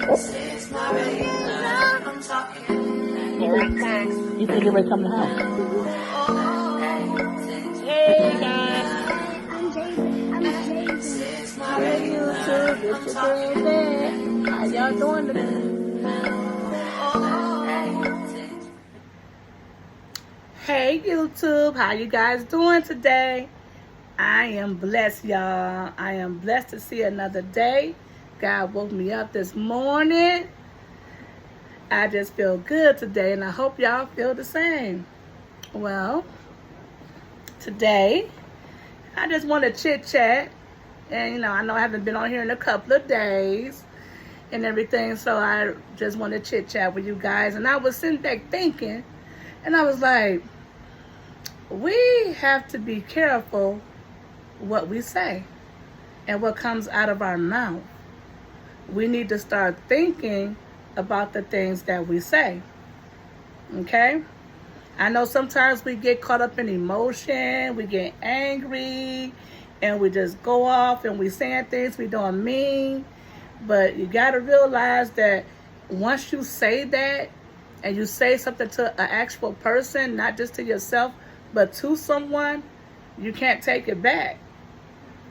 It's not regular. I'm talking. You think everybody come to the house? Hey guys. I'm Jason. I'm Jason. It's not regular. It's your girl Dad. How y'all doing today? Hey YouTube, how you guys doing today? I am blessed, y'all. I am blessed to see another day. God woke me up this morning. I just feel good today, and I hope y'all feel the same. Well, today, I just want to chit-chat. And, I know I haven't been on here in a couple of days and everything, so I just want to chit-chat with you guys. And I was sitting back thinking, and I was like, we have to be careful what we say and what comes out of our mouth. We need to start thinking about the things that we say. Okay? I know sometimes we get caught up in emotion, we get angry, and we just go off and we saying things we don't mean. But you got to realize that once you say that and you say something to an actual person, not just to yourself, but to someone, you can't take it back.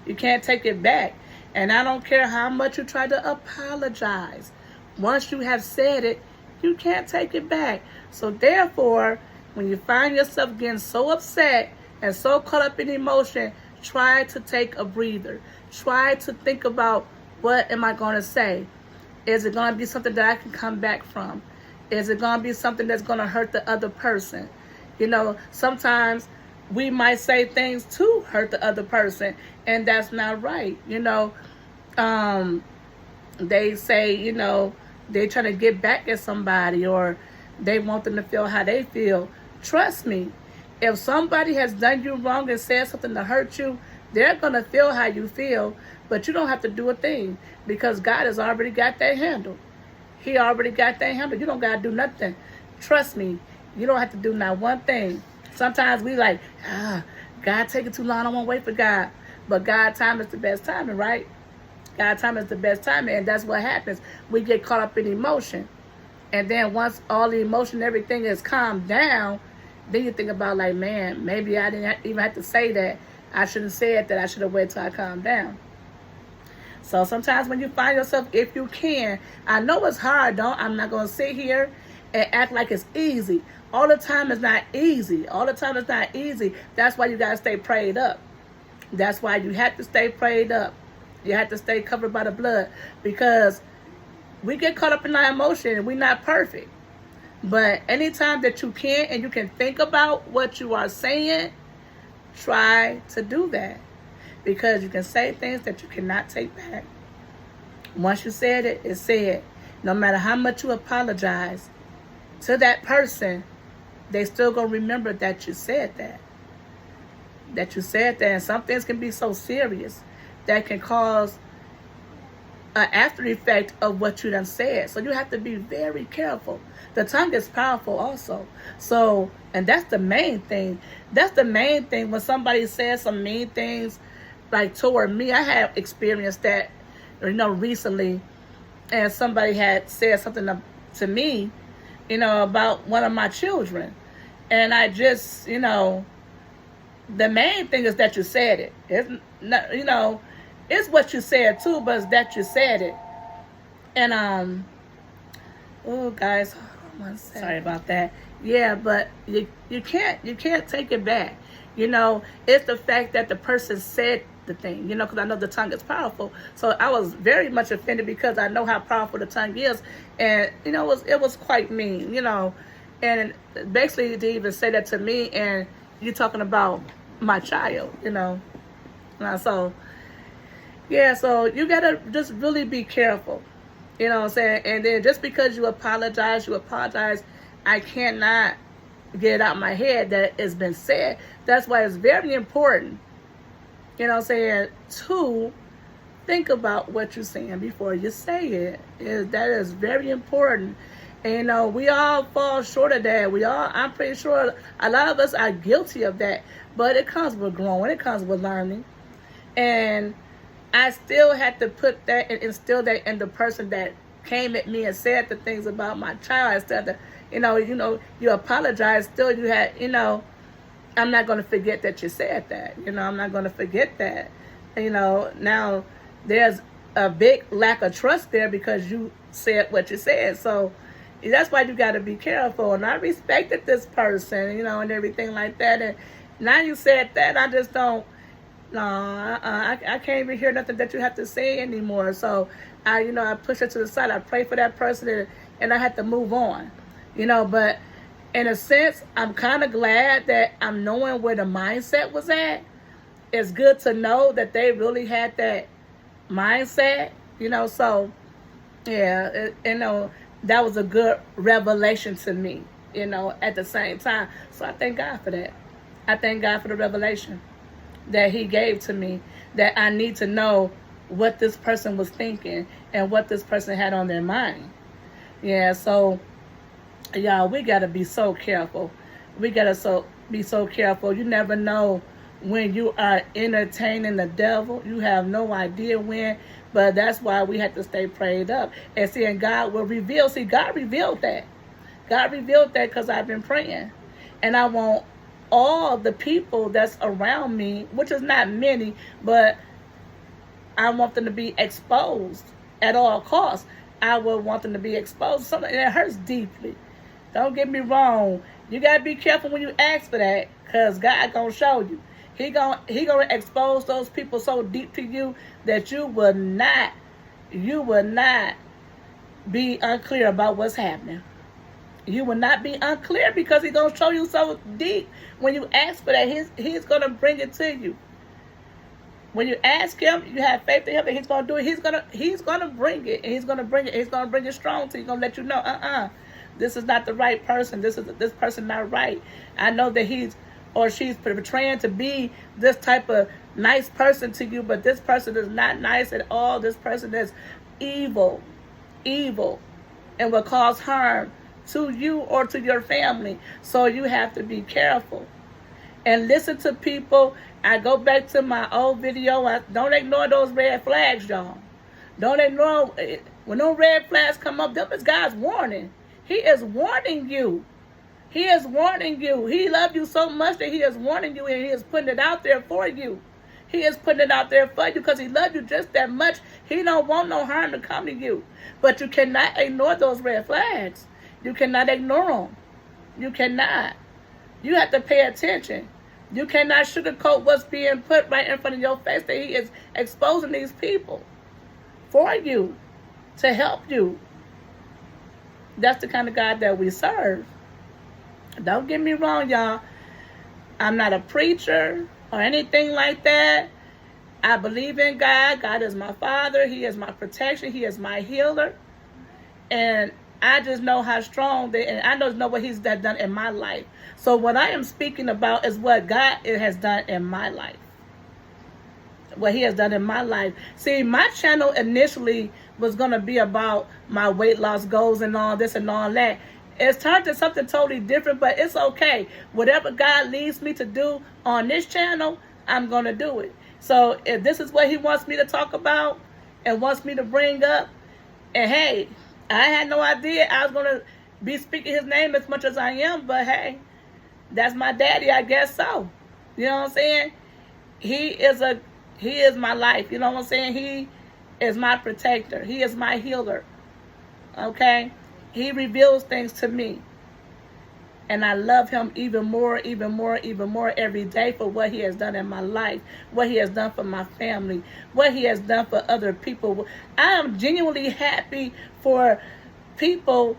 You can't take it back. And I don't care how much you try to apologize. Once you have said it, you can't take it back. So therefore, when you find yourself getting so upset and so caught up in emotion, try to take a breather. Try to think about, what am I going to say? Is it going to be something that I can come back from? Is it going to be something that's going to hurt the other person? Sometimes we might say things to hurt the other person, and that's not right. They say, they're trying to get back at somebody, or they want them to feel how they feel. Trust me, if somebody has done you wrong and said something to hurt you, they're going to feel how you feel, but you don't have to do a thing because God has already got that handled. He already got that handled. You don't got to do nothing. Trust me, you don't have to do not one thing. Sometimes we like, God taking too long, I don't want to wait for God. But God's time is the best timing, right? God's time is the best timing, and that's what happens. We get caught up in emotion. And then once all the emotion and everything is calmed down, then you think about like, man, maybe I didn't even have to say that. I shouldn't have said that. I should have waited till I calmed down. So sometimes when you find yourself, if you can, I know it's hard, I'm not going to sit here and act like it's easy. All the time it's not easy. All the time it's not easy. That's why you got to stay prayed up. That's why you have to stay prayed up. You have to stay covered by the blood, because we get caught up in our emotion and we're not perfect. But anytime that you can and you can think about what you are saying, try to do that, because you can say things that you cannot take back. Once you said it, it's said. No matter how much you apologize to that person, they still gonna remember that you said that. That you said that. And some things can be so serious that can cause an after effect of what you done said. So you have to be very careful. The tongue is powerful also. So, and that's the main thing. That's the main thing. When somebody says some mean things, like toward me, I have experienced that, recently. And somebody had said something to me, about one of my children. And I just, the main thing is that you said it. It's not, it's what you said too, but it's that you said it. And, oh guys, sorry about that. Yeah, but you can't take it back. It's the fact that the person said the thing, because I know the tongue is powerful. So I was very much offended because I know how powerful the tongue is. And, it was quite mean, and basically to even say that to me, and you're talking about my child, so yeah, so you gotta just really be careful, what I'm saying. And then just because you apologize, I cannot get it out of my head that it's been said. That's why it's very important, what I'm saying, to think about what you're saying before you say it. That is very important. And we all fall short of that. I'm pretty sure a lot of us are guilty of that. But it comes with growing. It comes with learning. And I still had to put that and instill that in the person that came at me and said the things about my child instead of, you apologize. Still, you had, I'm not going to forget that you said that. I'm not going to forget that. Now there's a big lack of trust there because you said what you said. So that's why you got to be careful. And I respected this person, and everything like that. And now you said that, I just don't. No, I can't even hear nothing that you have to say anymore. So I push it to the side. I pray for that person, and I had to move on. But in a sense, I'm kind of glad that I'm knowing where the mindset was at. It's good to know that they really had that mindset, so yeah, that was a good revelation to me, at the same time. So I thank God for that. I thank God for the revelation that he gave to me, that I need to know what this person was thinking and what this person had on their mind. Yeah, so y'all, we got to be so careful. We got to be so careful. You never know when you are entertaining the devil. You have no idea when, but that's why we have to stay prayed up. And seeing God will reveal. See, God revealed that. God revealed that because I've been praying. And I want all the people that's around me, which is not many, but I want them to be exposed at all costs. I would want them to be exposed. Something that hurts deeply. Don't get me wrong. You got to be careful when you ask for that, because God going to show you. He gonna expose those people so deep to you that you will not be unclear about what's happening. You will not be unclear because he's going to show you so deep. When you ask for that, he's going to bring it to you. When you ask him, you have faith in him that he's going to do it. He's going to bring it. And he's going to bring it. He's going to bring it strong to you. He's going to let you know, this is not the right person. This person not right. I know that he's or she's portraying to be this type of nice person to you, but this person is not nice at all. This person is evil, and will cause harm to you or to your family. So you have to be careful and listen to people. I go back to my old video. Don't ignore those red flags, y'all. Don't ignore when those red flags come up. Them is God's warning. He is warning you. He is warning you. He loved you so much that he is warning you, and he is putting it out there for you. He is putting it out there for you because he loved you just that much. He don't want no harm to come to you. But you cannot ignore those red flags. You cannot ignore them. You cannot. You have to pay attention. You cannot sugarcoat what's being put right in front of your face, that he is exposing these people for you, to help you. That's the kind of God that we serve. Don't get me wrong, y'all. I'm not a preacher or anything like that. I believe in God. God is my Father. He is my protection. He is my healer. And I just know how strong and I just know what he's done in my life. So what I am speaking about is what God has done in my life. What he has done in my life. See, my channel initially was going to be about my weight loss goals and all this and all that. It's turned to something totally different, but it's okay. Whatever God leads me to do on this channel, I'm going to do it. So if this is what he wants me to talk about and wants me to bring up, and hey, I had no idea I was going to be speaking his name as much as I am, but hey, that's my daddy, I guess so. You know what I'm saying? He is my life. You know what I'm saying? He is my protector. He is my healer. Okay? He reveals things to me. And I love him even more every day for what he has done in my life, what he has done for my family, what he has done for other people. I am genuinely happy for people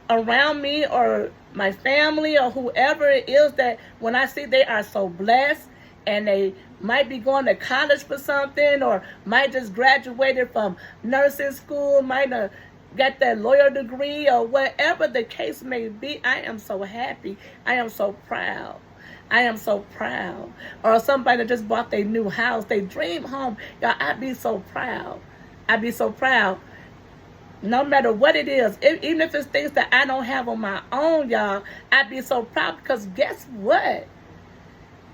around me or my family or whoever it is that when I see they are so blessed and they might be going to college for something or might just graduated from nursing school, might have got that lawyer degree or whatever the case may be. I am so happy. I am so proud. I am so proud. Or somebody that just bought their new house, their dream home. Y'all, I'd be so proud. I'd be so proud. No matter what it is, even if it's things that I don't have on my own, y'all, I'd be so proud because guess what?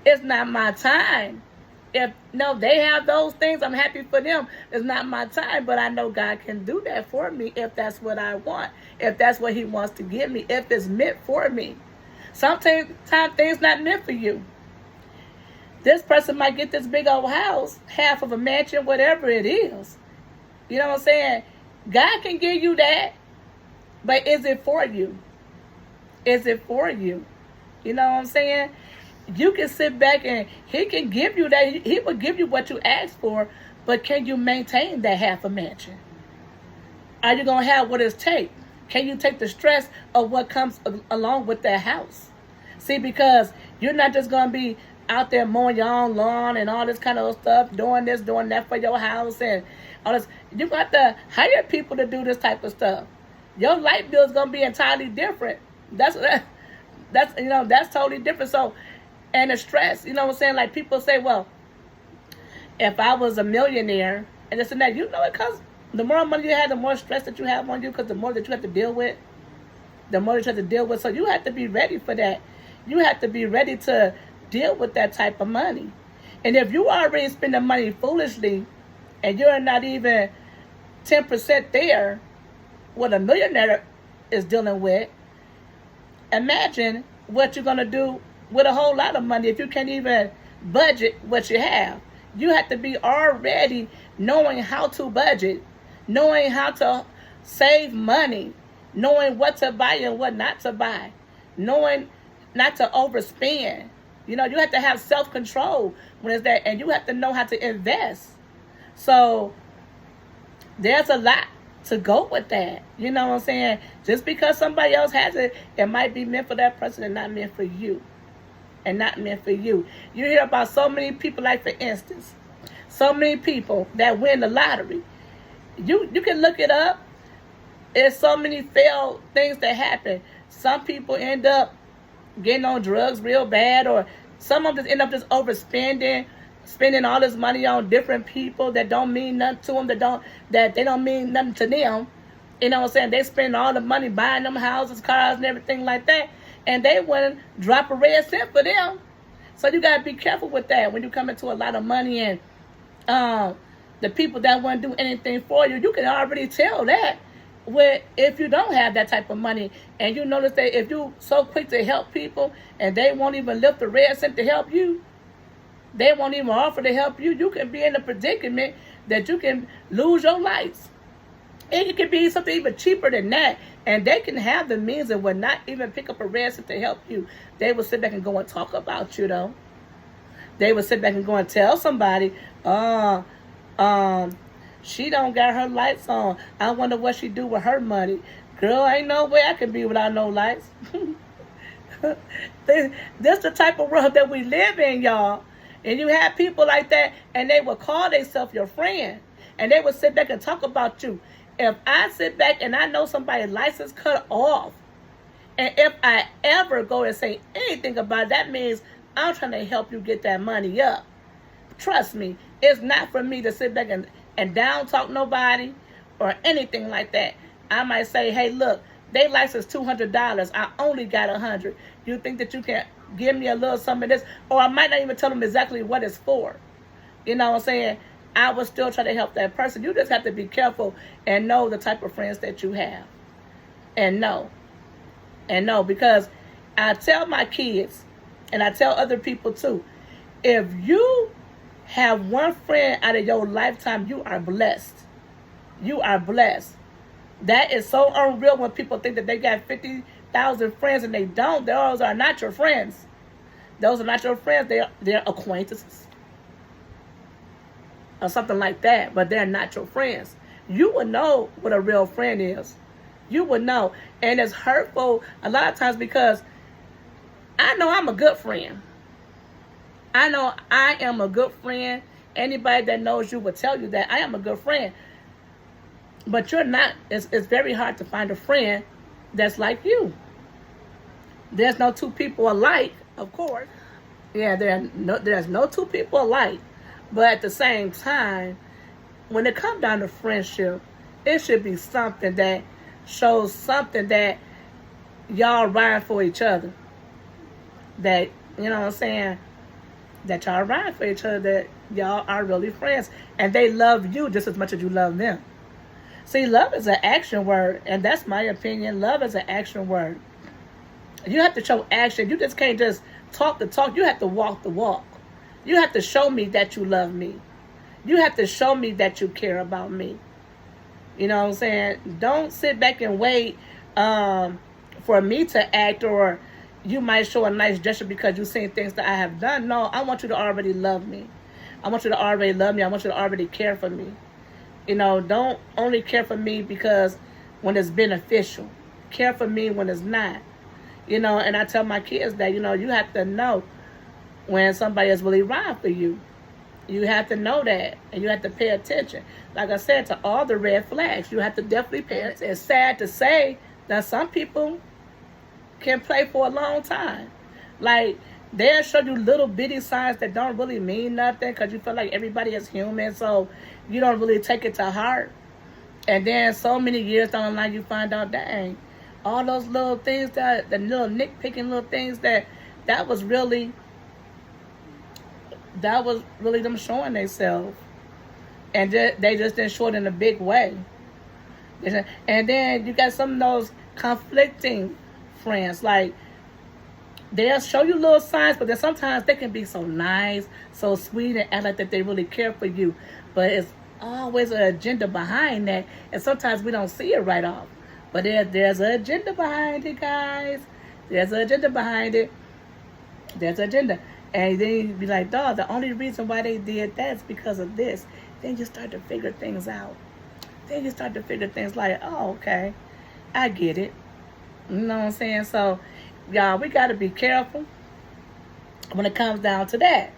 It's not my time. If no, they have those things, I'm happy for them. It's not my time, but I know God can do that for me if that's what I want, if that's what He wants to give me, if it's meant for me. Sometimes things not meant for you. This person might get this big old house, half of a mansion, whatever it is. You know what I'm saying? God can give you that, but is it for you? Is it for you? You know what I'm saying? You can sit back and He can give you that. He will give you what you ask for, but can you maintain that half a mansion? Are you going to have what it takes? Can you take the stress of what comes along with that house? See, because you're not just going to be out there mowing your own lawn and all this kind of stuff, doing this, doing that for your house and all this. You got to hire people to do this type of stuff. Your light bill is going to be entirely different. That's totally different. So, and the stress, you know what I'm saying? Like people say, well, if I was a millionaire and this and that, you know it comes. The more money you have, the more stress that you have on you, because the more that you have to deal with, the more that you have to deal with. So you have to be ready for that. You have to be ready to deal with that type of money. And if you already spend the money foolishly and you're not even 10% there, what a millionaire is dealing with, imagine what you're going to do with a whole lot of money if you can't even budget what you have. You have to be already knowing how to budget, knowing how to save money, knowing what to buy and what not to buy, knowing not to overspend. You know, you have to have self-control when it's that, and you have to know how to invest. So there's a lot to go with that. You know what I'm saying? Just because somebody else has it, it might be meant for that person and not meant for you. And not meant for you. You hear about so many people, like for instance, so many people that win the lottery. You can look it up. There's so many failed things that happen. Some people end up getting on drugs real bad, or some of them end up just overspending, spending all this money on different people that don't mean nothing to them, that they don't mean nothing to them. You know what I'm saying? They spend all the money buying them houses, cars, and everything like that, and they wouldn't drop a red cent for them. So you gotta be careful with that when you come into a lot of money, and the people that won't do anything for you, you can already tell that if you don't have that type of money, and you notice that if you so quick to help people and they won't even lift a red cent to help you, they won't even offer to help you, you can be in a predicament that you can lose your life. And it could be something even cheaper than that, and they can have the means and will not even pick up a red cent to help you. They will sit back and go and talk about you, though. They will sit back and go and tell somebody, she don't got her lights on. I wonder what she do with her money. Girl, ain't no way I can be without no lights. This the type of world that we live in, y'all. And you have people like that, and they will call themselves your friend, and they will sit back and talk about you. If I sit back and I know somebody's license cut off, and if I ever go and say anything about it, that means I'm trying to help you get that money up. Trust me, it's not for me to sit back and down talk nobody or anything like that. I might say, hey, look, they license $200. I only got $100. You think that you can give me a little something of this? Or I might not even tell them exactly what it's for. You know what I'm saying? I will still try to help that person. You just have to be careful and know the type of friends that you have. And know, because I tell my kids, and I tell other people too, if you have one friend out of your lifetime, you are blessed. You are blessed. That is so unreal when people think that they got 50,000 friends and they don't. Those are not your friends. Those are not your friends. They're acquaintances or something like that, but they're not your friends. You would know what a real friend is. You would know. And it's hurtful a lot of times because I know I'm a good friend. I know I am a good friend. Anybody that knows you will tell you that I am a good friend. But you're not. It's very hard to find a friend that's like you. There's no two people alike, of course. Yeah, there's no two people alike. But at the same time, when it comes down to friendship, it should be something that shows something that y'all ride for each other. That, you know what I'm saying? That y'all ride for each other. That Y'all are really friends. And they love you just as much as you love them. See, love is an action word. And that's my opinion. Love is an action word. You have to show action. You just can't just talk the talk. You have to walk the walk. You have to show me that you love me. You have to show me that you care about me. You know what I'm saying? Don't sit back and wait for me to act, or you might show a nice gesture because you've seen things that I have done. No, I want you to already love me. I want you to already love me. I want you to already care for me. You know, don't only care for me because when it's beneficial. Care for me when it's not. You know, and I tell my kids that, you know, you have to know when somebody is really right for you. You have to know that, and you have to pay attention. Like I said, to all the red flags, you have to definitely pay attention. It's sad to say that some people can play for a long time. Like, they'll show you little bitty signs that don't really mean nothing because you feel like everybody is human, so you don't really take it to heart. And then so many years down the line, you find out, dang, all those little things, the little nitpicking little things, that was really them showing themselves. And they just didn't show it in a big way. And then you got some of those conflicting friends. Like, they'll show you little signs, but then sometimes they can be so nice, so sweet, and act like that they really care for you. But it's always an agenda behind that, and sometimes we don't see it right off. But there's an agenda behind it, guys. There's an agenda behind it. There's an agenda. And then you be like, dog, the only reason why they did that is because of this. Then you start to figure things out. Then you start to figure things like, oh, okay, I get it. You know what I'm saying? So, y'all, we got to be careful when it comes down to that.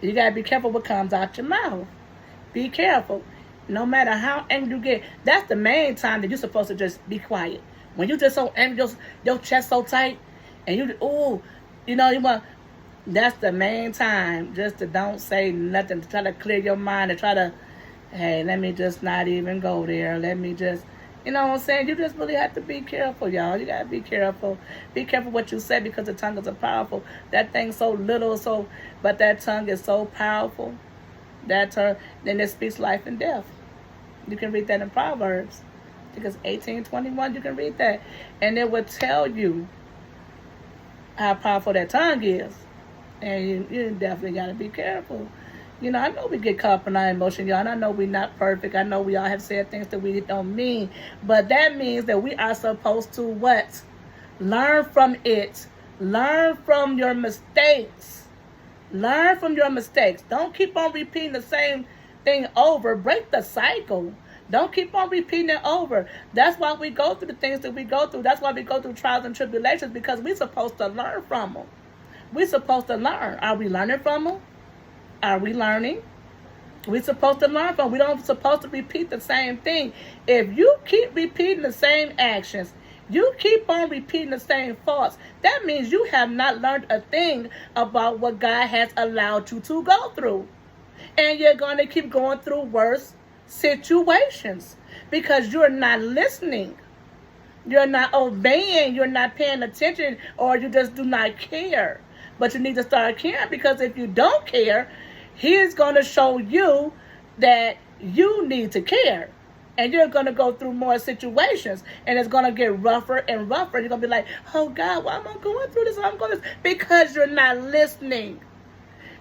You got to be careful what comes out your mouth. Be careful. No matter how angry you get, that's the main time that you're supposed to just be quiet. When you just so angry, your chest so tight, and you want, that's the main time just to don't say nothing, to try to clear your mind, to try to, hey, let me just not even go there. Let me just, you know what I'm saying? You just really have to be careful, y'all. You got to be careful. Be careful what you say because the tongue is powerful. That thing's so little, but that tongue is so powerful. Then it speaks life and death. You can read that in Proverbs. I think it's 18:21. You can read that. And it will tell you how powerful that tongue is. And you definitely got to be careful. You know, I know we get caught up in our emotion, y'all. And I know we're not perfect. I know we all have said things that we don't mean. But that means that we are supposed to what? Learn from it. Learn from your mistakes. Learn from your mistakes. Don't keep on repeating the same thing over. Break the cycle. Don't keep on repeating it over. That's why we go through the things that we go through. That's why we go through trials and tribulations, because we're supposed to learn from them. We're supposed to learn. Are we learning from them? Are we learning? We're supposed to learn from them. We don't supposed to repeat the same thing. If you keep repeating the same actions, you keep on repeating the same thoughts, that means you have not learned a thing about what God has allowed you to go through. And you're going to keep going through worse situations because you're not listening. You're not obeying. You're not paying attention, or you just do not care. But you need to start caring, because if you don't care, He's going to show you that you need to care. And you're going to go through more situations, and it's going to get rougher and rougher. You're going to be like, oh, God, why am I going through this? I'm going through this. Because you're not listening.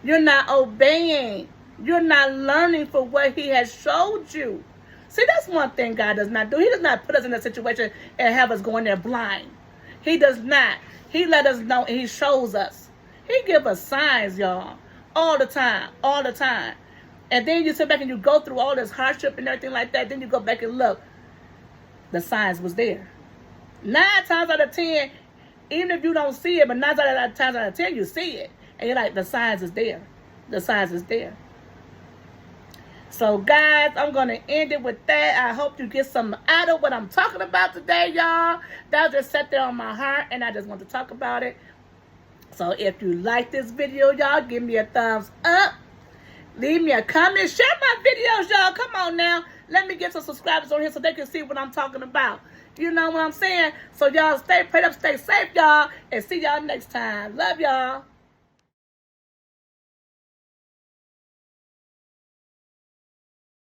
You're not obeying. You're not learning for what He has showed you. See, that's one thing God does not do. He does not put us in a situation and have us going there blind. He does not. He let us know, and He shows us. He gives us signs, y'all, all the time, all the time. And then you sit back and you go through all this hardship and everything like that. Then you go back and look. The signs was there. 9 times out of 10, even if you don't see it, but 9 times out of 10, you see it. And you're like, the signs is there. The signs is there. So, guys, I'm going to end it with that. I hope you get some out of what I'm talking about today, y'all. That just sat there on my heart, and I just want to talk about it. So, if you like this video, y'all, give me a thumbs up. Leave me a comment. Share my videos, y'all. Come on now. Let me get some subscribers on here so they can see what I'm talking about. You know what I'm saying? So, y'all, stay prayed up, stay safe, y'all. And see y'all next time. Love y'all.